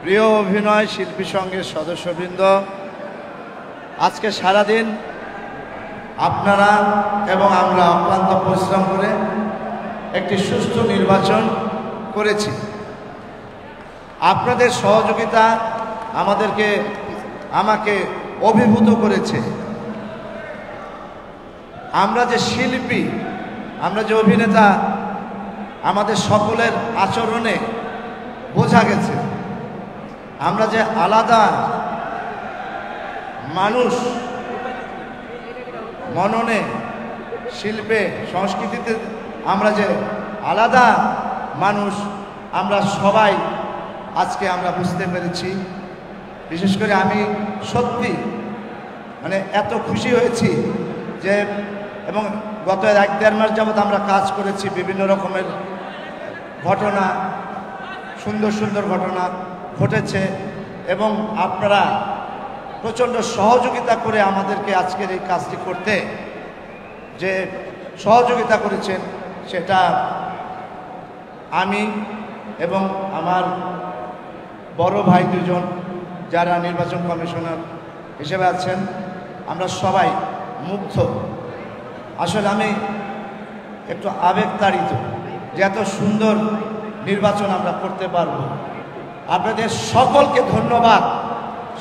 প্রিয় অভিনয় শিল্পী সংঘের সদস্যবৃন্দ, আজকে সারাদিন আপনারা এবং আমরা অক্লান্ত পরিশ্রম করে একটি সুষ্ঠু নির্বাচন করেছি। আপনাদের সহযোগিতা আমাকে অভিভূত করেছে। আমরা যে শিল্পী, আমরা যে অভিনেতা, আমাদের সকলের আচরণে বোঝা গেছে আমরা যে আলাদা মানুষ, মননে, শিল্পে, সংস্কৃতিতে আমরা যে আলাদা মানুষ, আমরা সবাই আজকে আমরা বুঝতে পেরেছি। বিশেষ করে আমি সত্যি এত খুশি হয়েছি যে, এবং গত 1-1.5 মাস যাবৎ আমরা কাজ করেছি, বিভিন্ন রকমের ঘটনা, সুন্দর সুন্দর ঘটনা ঘটেছে এবং আপনারা প্রচণ্ড সহযোগিতা করে আমাদেরকে আজকের এই কাজটি করতে যে সহযোগিতা করেছেন, সেটা আমি এবং আমার বড় ভাই দুজন যারা নির্বাচন কমিশনার হিসেবে আছেন, আমরা সবাই মুগ্ধ। আসলে আমি একটু আবেগতাড়িত যে এত সুন্দর নির্বাচন আমরা করতে পারব। আপনাদের সকলকে ধন্যবাদ,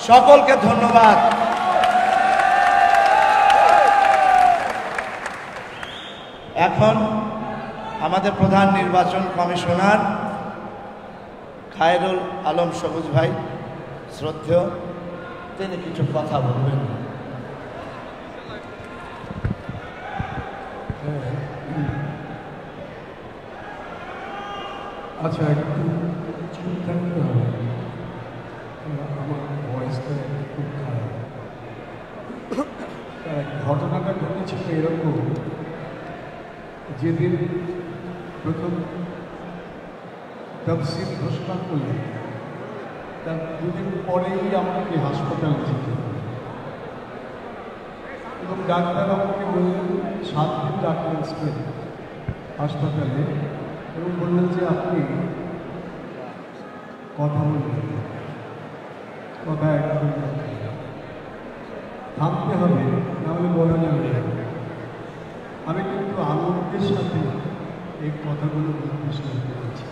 সকলকে ধন্যবাদ। এখন আমাদের প্রধান নির্বাচন কমিশনার খায়রুল আলম সবুজ ভাই, শ্রদ্ধেয়, তিনি কিছু কথা বলবেন। আচ্ছা, একটু চুপ থাকতে হবে, আমার ভয়েসটা খুব খারাপ। ঘটনাটা ঘটেছিল এরকম, যেদিন প্রথম তফসিল ঘোষণা করলেন তার দুদিন পরেই আমাকে হাসপাতালে যেতে হবে এবং ডাক্তার আমাকে বললেন 7 দিন রাখবেন হাসপাতালে এবং বললেন যে আপনি কথা বলবেন, কথা একদম থামতে হবে, নাহলে বলা যাবে। আমি কিন্তু আনন্দের সাথে এই কথাগুলো বলতে শুরু করেছি।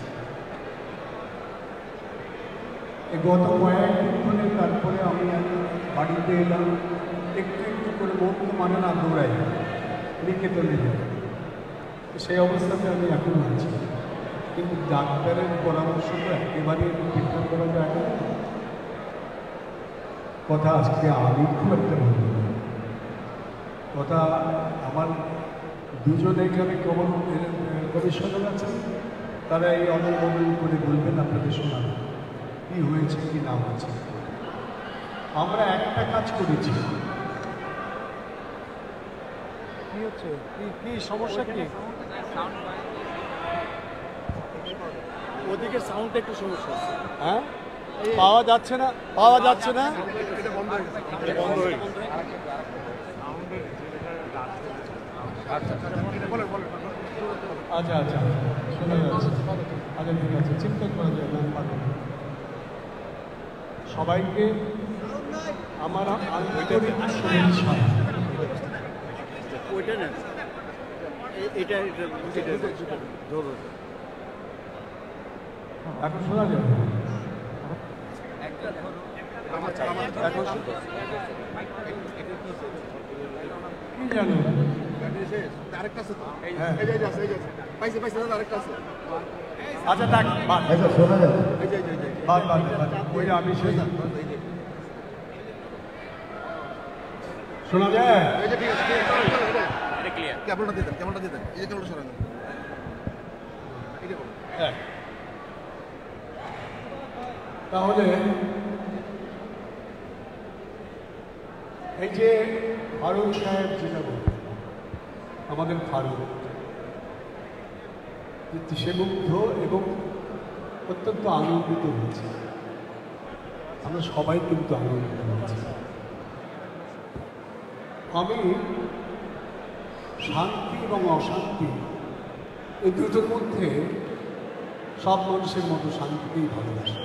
গত কয়েকদিন ধরে তারপরে আমি বাড়িতে এলাম, একটু একটু করে মন না দৌড়াই, লিখে তো নিলাম। সেই অবস্থাতে আমি এখন আছি, কিন্তু ডাক্তারের পরামর্শ তো একেবারে ঠিকঠাক করা যায় না। কথা আজকে আমি খুব একটা বলব না, কথা আমার দুজনে এখানে কমিশনার আছেন, তারা এই অনুমোদন করে বলবেন, আপনাদের শোনাবেন কী হয়েছে কি না হয়েছে। আমরা একটা কাজ করেছি। কি হচ্ছে, কি সমস্যা, কি ওদিকে সাউন্ডটা একটু সমস্যা আছে। হ্যাঁ, পাওয়া যাচ্ছে না, পাওয়া যাচ্ছে না, বন্ধ হয়ে আচ্ছা আচ্ছা, শোনা যাচ্ছে। আচ্ছা ঠিক আছে, চিন্তা করা যায় না। সবাইকে আমার আন্তরিক শুভেচ্ছা। ওইটা না, এটা এখন শোনা যাবে, এখন কি জানো আরেকটা আছে, আচ্ছা থাক, শোনা যাবে, ওই আমি সেই শোনা যায়। কেবলটা দিতেন, কেবলটা দিতেন, এই যে কেবলটা সরানো। তাহলে এই যে ফারুক সাহেব যেটা বলবেন, আমাদের ফারুক সে মুগ্ধ এবং অত্যন্ত আনন্দিত হয়েছে। আমরা সবাই কিন্তু আনন্দিত হয়েছি। আমি শান্তি এবং অশান্তি এই দুটোর মধ্যে সব মানুষের মতো শান্তিকেই ভালোবাসে।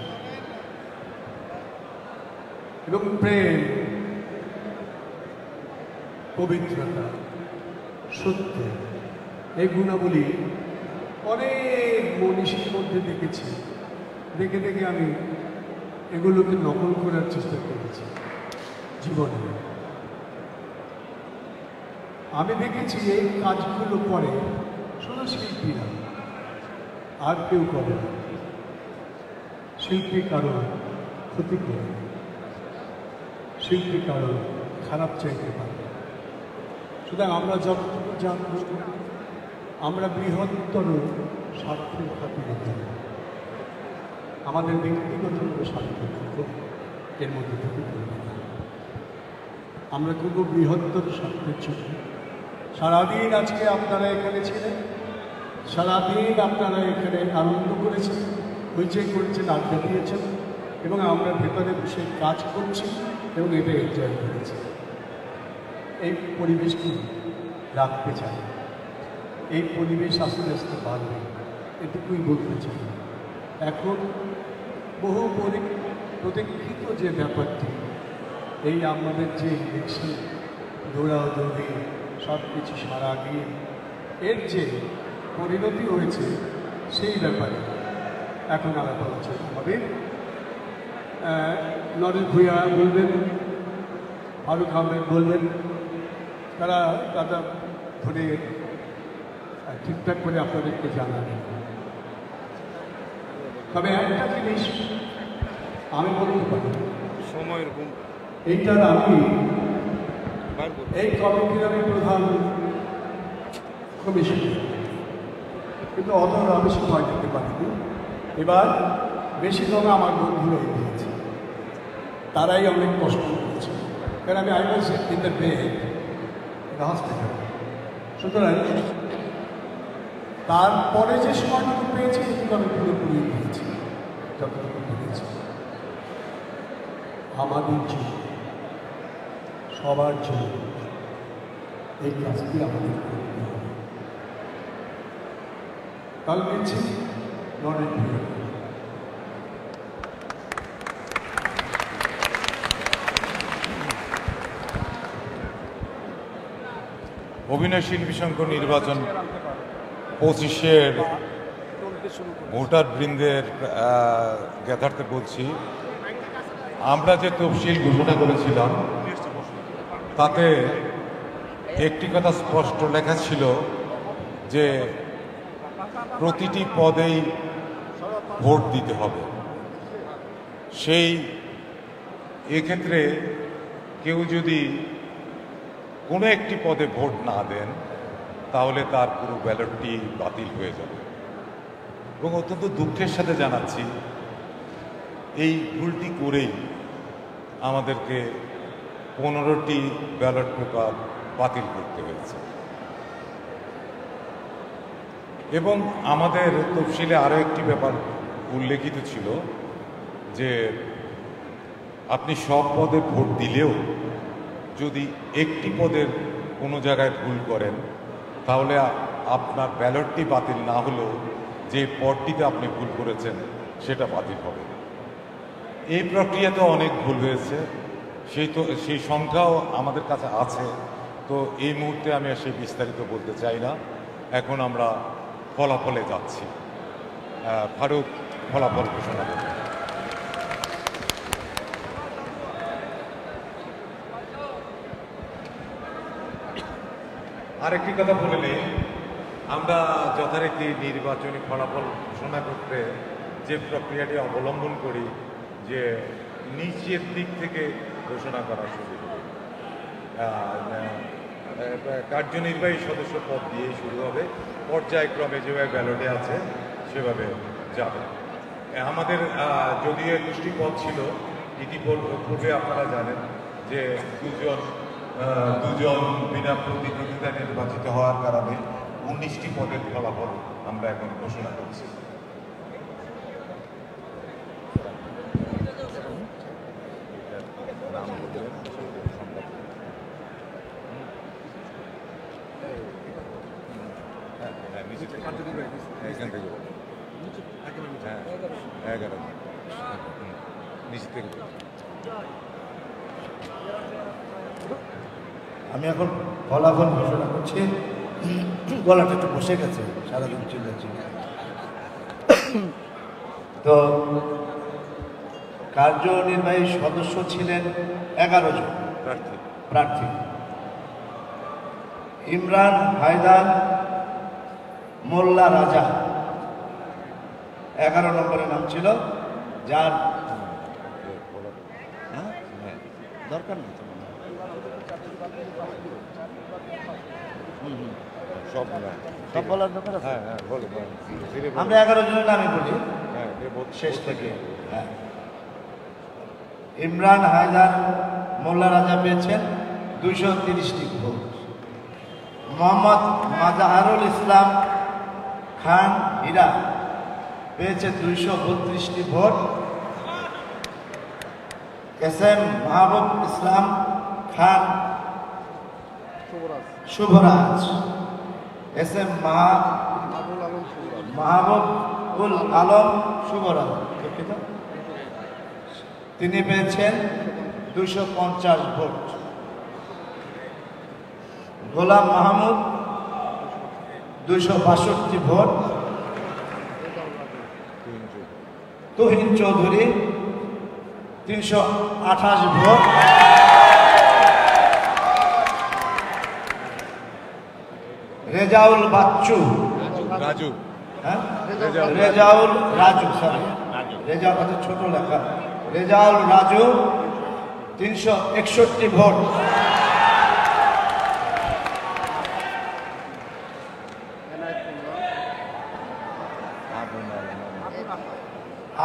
এবং প্রেম, পবিত্রতা, সত্য, এই গুণাবলী অনেক মনীষীর মধ্যে দেখেছি। দেখে দেখে আমি এগুলোকে নকল করার চেষ্টা করেছি জীবনে। আমি দেখেছি এই কাজগুলো করে শুধু শিল্পীরা, আর কেউ করে না। শিল্পী কারো ক্ষতি করে, শিল্পী কারো খারাপ চাইতে পারে। সুতরাং আমরা যতটুকু জানব, আমরা বৃহত্তর স্বার্থের খাতিরে করি, আমাদের ব্যক্তিগত স্বার্থের এর মধ্যে থেকে করব না। আমরা করব বৃহত্তর স্বার্থের জন্য। সারাদিন আজকে আপনারা এখানে ছিলেন, সারাদিন আপনারা এখানে আনন্দ করেছেন, হইচই করেছেন, আড্ডা দিয়েছেন, এবং আমরা ভেতরে বসে কাজ করছি এবং এটা এনজয় করেছি। এই পরিবেশটি রাখতে চাই, এই পরিবেশ আস্তে আস্তে বাড়বে, এটুকুই বলতে চাই। এখন বহু প্রতীক্ষিত যে ব্যাপারটি, এই আমাদের যে ইলেকশন দৌড়াদৌড়ি সব কিছু সারা গিয়ে এর যে পরিণতি হয়েছে, সেই ব্যাপারে এখন আলাদা আলোচনা হবে। নরেশ ভূঁইয়া বলবেন, ফারুক আহমেদ বলবেন, তারা ধরে ঠিকঠাক করে আপনাদেরকে জানাবেন। তবে একটা জিনিস আমি বলতে পারি, সময়ের এইটার আমি এই কমিটির আমি প্রধান কমিশনার, কিন্তু অত আমি সময় দিতে পারিনি। এবার বেশি জনে আমার বন্ধুরা দিয়েছে, তারাই অনেক কষ্ট করেছে, কারণ আমি I was in the bed hospital. সুতরাং তারপরে যে সময়টুকু পেয়েছি, সেটুকু আমি পুরোপুরি দিয়েছি, যতটুকু পেরেছি। আমাদের জন্য, সবার জন্য এই কাজটি আমাদের করতে হবে। কাল পেয়েছি নরেশ ভূঁইয়া। অভিনয় শিল্পী সংঘ নির্বাচন 25-এর ভোটার বৃন্দের জ্ঞাতার্থে বলছি, আমরা যে তফসিল ঘোষণা করেছিলাম তাতে একটি কথা স্পষ্ট লেখা ছিল যে প্রতিটি পদেই ভোট দিতে হবে। সেই এক্ষেত্রে কেউ যদি কোনো একটি পদে ভোট না দেন, তাহলে তার পুরো ব্যালটটি বাতিল হয়ে যাবে। এবং অত্যন্ত দুঃখের সাথে জানাচ্ছি, এই ভুলটি করেই আমাদেরকে 15টি ব্যালট পেপার বাতিল করতে হয়েছে। এবং আমাদের তফসিলে আরও একটি ব্যাপার উল্লেখিত ছিল যে আপনি সব পদে ভোট দিলেও যদি একটি পদের কোনো জায়গায় ভুল করেন, তাহলে আপনার ব্যালটটি বাতিল না হলেও যে পদটিতে আপনি ভুল করেছেন সেটা বাতিল হবে। এই প্রক্রিয়াতে অনেক ভুল হয়েছে, সেই সংখ্যাও আমাদের কাছে আছে। তো এই মুহূর্তে আমি আর সেই বিস্তারিত বলতে চাই না। এখন আমরা ফলাফলে যাচ্ছি। ফারুক ফলাফল ঘোষণা করবে। আরেকটি কথা বলে নেই, আমরা যথারীতি নির্বাচনী ফলাফল ঘোষণা করতে যে প্রক্রিয়াটি অবলম্বন করি, যে নিচের দিক থেকে ঘোষণা করার সুবিধা, কার্যনির্বাহী সদস্য পদ দিয়েই শুরু হবে, পর্যায়ক্রমে যেভাবে ব্যালটে আছে সেভাবে যাবে। আমাদের যদিও 21টি পদ ছিল, ইতিপূর্বে আপনারা জানেন যে দুজন বিনা প্রতিদ্বন্দ্বিতায় নির্বাচিত হওয়ার কারণে 19টি পদের ফলাফল আমরা এখন ঘোষণা করছি। এখান থেকে 11 নিচে থেকে আমি এখন ফলাফল ঘোষণা করছি। গলাটা একটু বসে গেছে, সারাদিন চিল্লাচ্ছি। তো কার্যনির্বাহী সদস্য ছিলেন 11 জন প্রার্থী। ইমরান হায়দার মোল্লা রাজা 11 নম্বরের নাম ছিল, যার দরকার নেই সব বলার দরকার আছে। হ্যাঁ বলো। আমরা 11 জনের নামে বলি শেষ থেকে। হ্যাঁ, ইমরান হায়দার মোল্লা রাজা পেয়েছেন 230টি ভোট। মোহাম্মদ মাজাহারুল ইসলাম খান হীরা পেয়েছে 232টি ভোট। এসএম মাহবুব ইসলাম খান শুভরাজ, এসএম মাহবুবুল আলম শুভরাজ, তিনি পেয়েছেন 250 ভোট। গোলাম মাহমুদ 262 ভোট। তুহিন চৌধুরী 328 ভোট। রেজাউল বাচ্চু রাজু, হ্যাঁ রেজাউল রাজু, সরি রেজাউল কত ছোট লেখা, রেজাউল রাজু 361 ভোট।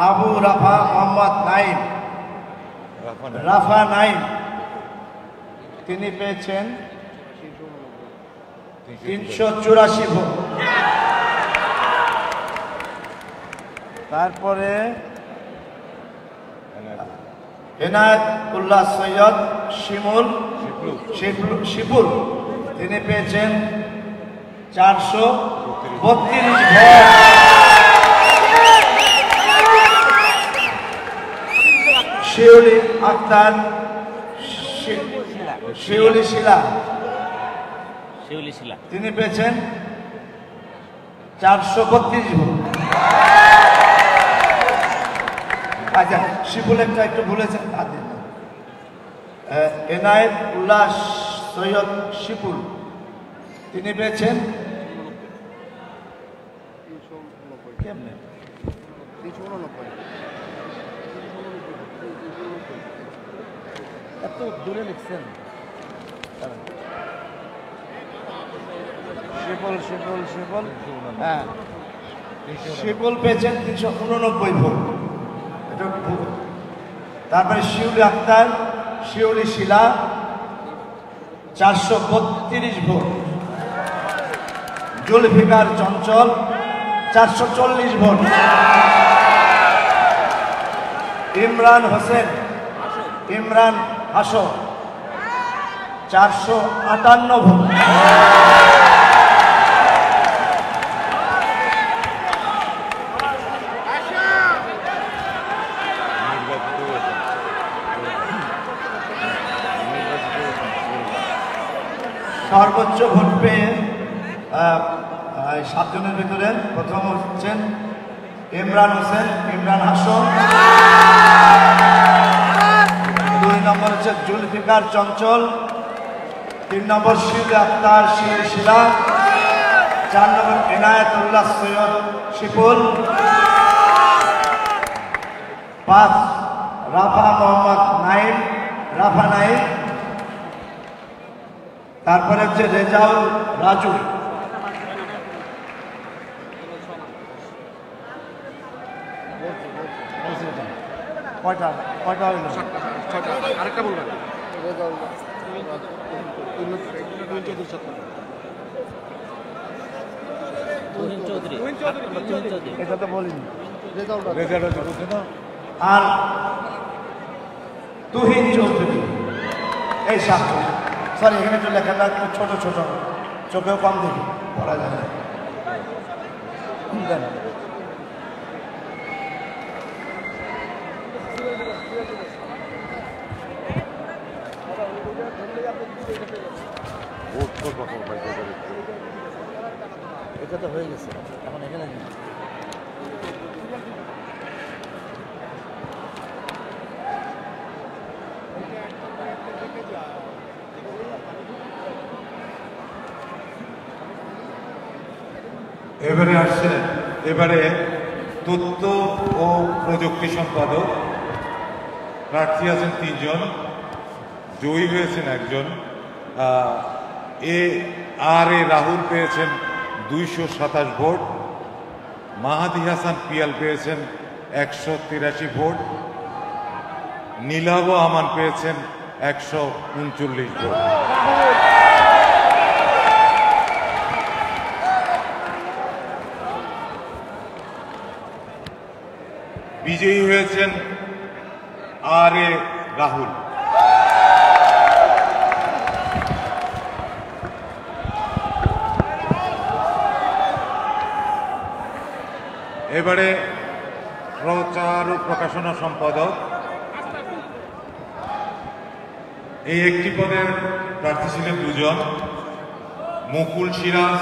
আবু রাফা মোহাম্মদ নাইম, রাফা নাইম, তিনি পেয়েছেন 384 ভোট। তারপরে এনায়েতুল্লাহ সৈয়দ শিপুল, তিনি পেয়েছেন 432 ভোট। শিউলি আক্তার শিউলি শিলা, তিনি পেয়েছেন 432 ভোট। আচ্ছা, শিপুল একটা একটু ভুলেছেন, এনায়েতুল্লাহ সৈয়দ শিপুল, তিনি পেয়েছেন কেমনে 389। এত দূরে লিখছেন। শিপুল হ্যাঁ, শিপুল পেয়েছেন 389 ভোট। তারপরে শিউলি আক্তার শিউলি শিলা 432 ভোট। জুলফিকার চঞ্চল 440 ভোট। ইমরান হাসো 458 ভোট। সর্বোচ্চ ভোট পেয়ে 7 জনের ভিতরে প্রথম হচ্ছেন ইমরান হাসন। 2 নম্বর হচ্ছে জুলফিকার চঞ্চল। 3 নম্বর শিউলি আক্তার শিউলি শিলা। 4 নম্বর এনায়েতুল্লাহ সৈয়দ শিপুল। 5 রাফা মোহাম্মদ রাফা নাইম। তারপরে হচ্ছে রেজাউল রাজু। কয়টা হইল? আরেকটা বলবেন। এটা তো বলিনি। আর তুহিন চৌধুরী, এই 7 জন। সরি, এখানে একটু লেখাটা একটু ছোট চোখেও কম দেখি, পড়া যায় না। এটা তো হয়ে গেছে, এখন এখানে এবারে তথ্য ও প্রযুক্তি সম্পাদক প্রার্থী আছেন 3 জন, জয়ী হয়েছেন 1 জন। এ রাহুল পেয়েছেন 227 ভোট, মাহাদি হাসান পিয়াল পেয়েছেন 183 ভোট, নীলাভ আমান পেয়েছেন 139 ভোট। বিজয়ী হয়েছেন রাহুল। এবারে প্রচার ও প্রকাশনা সম্পাদক, এই একটি পদের প্রার্থী ছিলেন 2 জন। মুকুল সিরাজ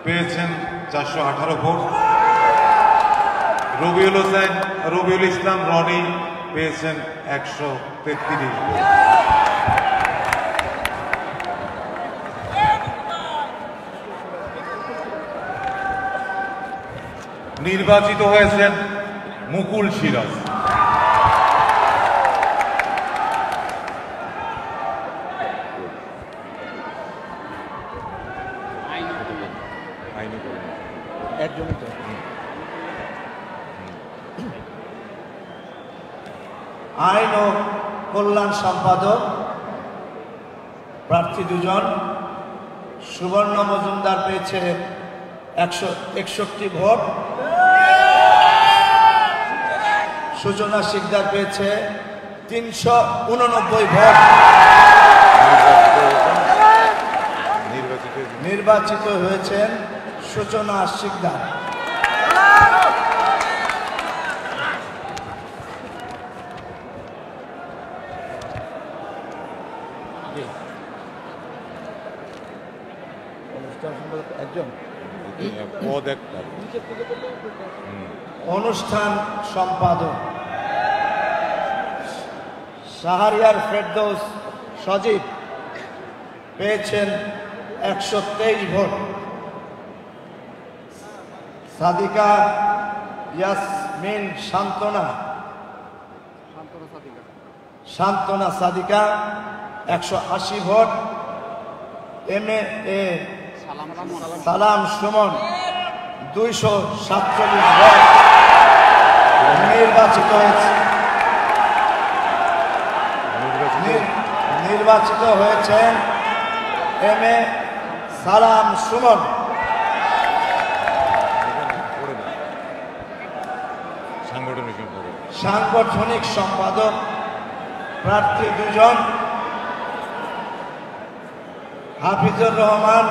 পেয়েছেন 418 ভোট, রবিউল ইসলাম রনি পেয়েছেন 133 ভোট। নির্বাচিত হয়েছেন মুকুল সিরাজ। আইন ও কল্যাণ সম্পাদক প্রার্থী 2 জন। সুবর্ণ মজুমদার পেয়েছে 161 ভোট, সূচনা শিকদার পেয়েছে 389 ভোট। নির্বাচিত হয়েছেন সূচনা শিকদার। অনুষ্ঠান সম্পাদক শাহরিয়ার ফেরদৌস সজীব পেয়েছেন 123 ভোট, সাদিকা ইয়াসমিন শান্তনা সাদিকা 180 ভোট, MA সালাম সুমন 247 ভোট। নির্বাচিত হয়েছেন MA সালাম সুমন। সাংগঠনিক সম্পাদক প্রার্থী 2 জন। হাফিজুর রহমান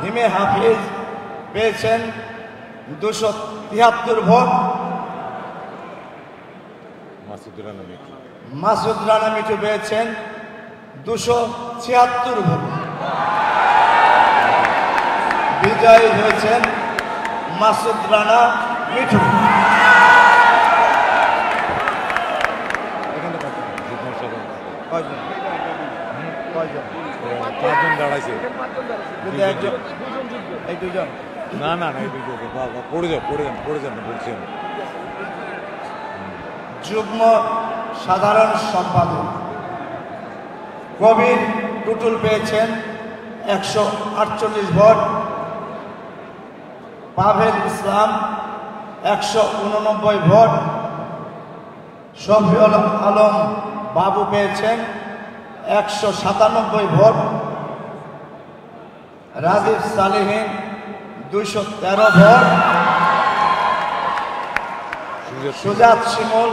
হিমে হাফিজ পেয়েছেন 273 ভোট, মাসুদ রানা মিঠু পেয়েছেন 276 ভোট। বিজয়ী হয়েছেন মাসুদ রানা মিঠু। যুগ্ম সাধারণ সম্পাদক কবির টুটুল পেয়েছেন 148 ভোট, পাভেল ইসলাম 189 ভোট, শফিউল আলম বাবু পেয়েছেন 197 ভোট, রাজীব সালেহীন 213 ভোট, সুজাত শিমুল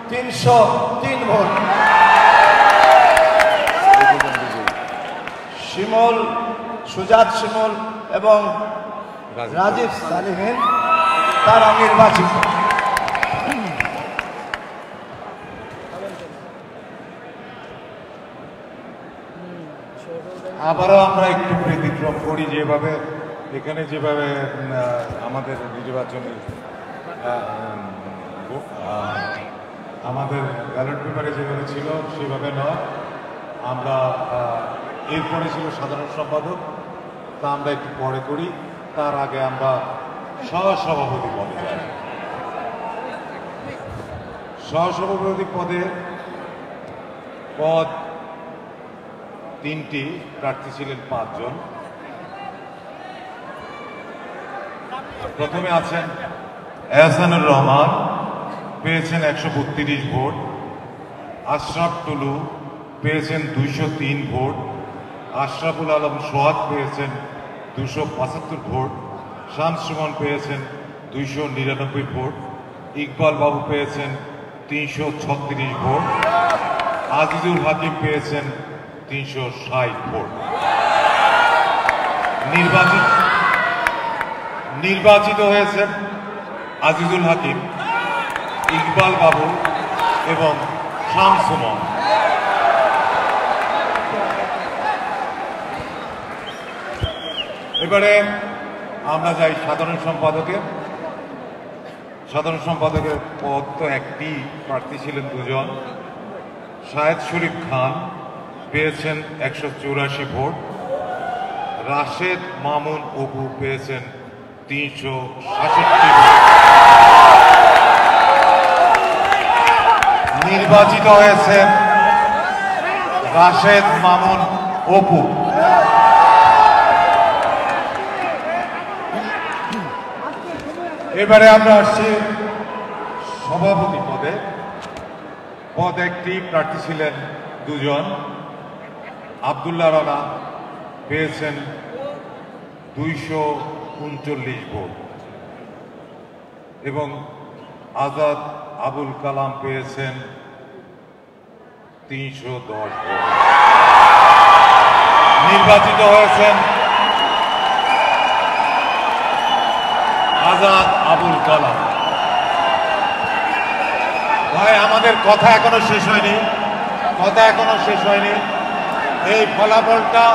303 ভোট। সুজাত শিমুল এবং রাজীব সালেহীন তারা নির্বাচিত। আবারও আমরা একটু ব্যতিক্রম করি, যেভাবে এখানে যেভাবে আমাদের নির্বাচনী আমাদের ব্যালট পেপারে যেভাবে ছিল সেভাবে নয়। আমরা এরপরে ছিল সাধারণ সম্পাদক, তা আমরা একটু পরে করি। তার আগে আমরা সহসভাপতি পদে যাই। সহসভাপতি পদ 3টি, প্রার্থী ছিলেন 5 জন। প্রথমে আছেন এহসানুর রহমান, পেয়েছেন 132 ভোট। আশরাফ টুলু পেয়েছেন 203 ভোট। আশরাফুল আলম সোহাগ পেয়েছেন 275 ভোট। শামস সুমন পেয়েছেন 299 ভোট। ইকবাল বাবু পেয়েছেন 336 ভোট। আজিজুল হাকিম পেয়েছেন 360 ভোট। নির্বাচিত হয়েছেন আজিজুল হাকিম, ইকবাল বাবু এবং শামস সুমন। এবারে আমরা যাই সাধারণ সম্পাদকের। সাধারণ সম্পাদকের পদ তো একটি, প্রার্থী ছিলেন 2 জন। শাহেদ শরীফ খান পেয়েছেন 184 ভোট। রাশেদ মামুন অপু পেয়েছেন 366 ভোট। নির্বাচিত হয়েছেন রাশেদ মামুন অপু। এবারে আমরা আসছি সভাপতি পদে। পদ একটি, প্রার্থী ছিলেন 2 জন। আব্দুল্লাহ রানা পেয়েছেন 239 ভোট এবং আজাদ আবুল কালাম পেয়েছেন 310 ভোট। নির্বাচিত হয়েছেন আজাদ আবুল কালাম। ভাই, আমাদের কথা এখনো শেষ হয়নি, এই ফলাফলটা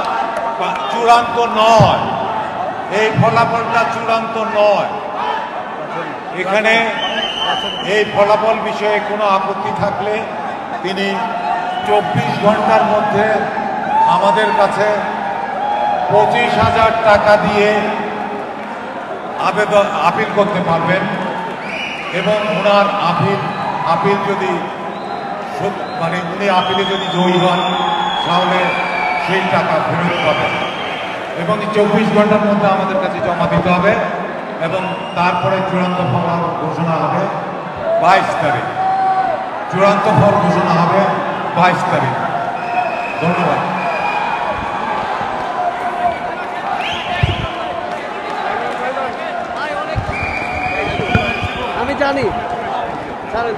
চূড়ান্ত নয়, এখানে এই ফলাফল বিষয়ে কোনো আপত্তি থাকলে তিনি 24 ঘন্টার মধ্যে আমাদের কাছে 25,000 টাকা দিয়ে আপিল করতে পারবেন এবং ওনার আপিল যদি উনি আপিলে যদি জয়ী হন তাহলে সেই টাকা ফেরত পাবেন এবং 24 ঘন্টার মধ্যে আমাদের কাছে জমা দিতে হবে এবং তারপরে চূড়ান্ত ফল ঘোষণা হবে 22 তারিখ। ধন্যবাদ। আমি জানি, ছাড়েন।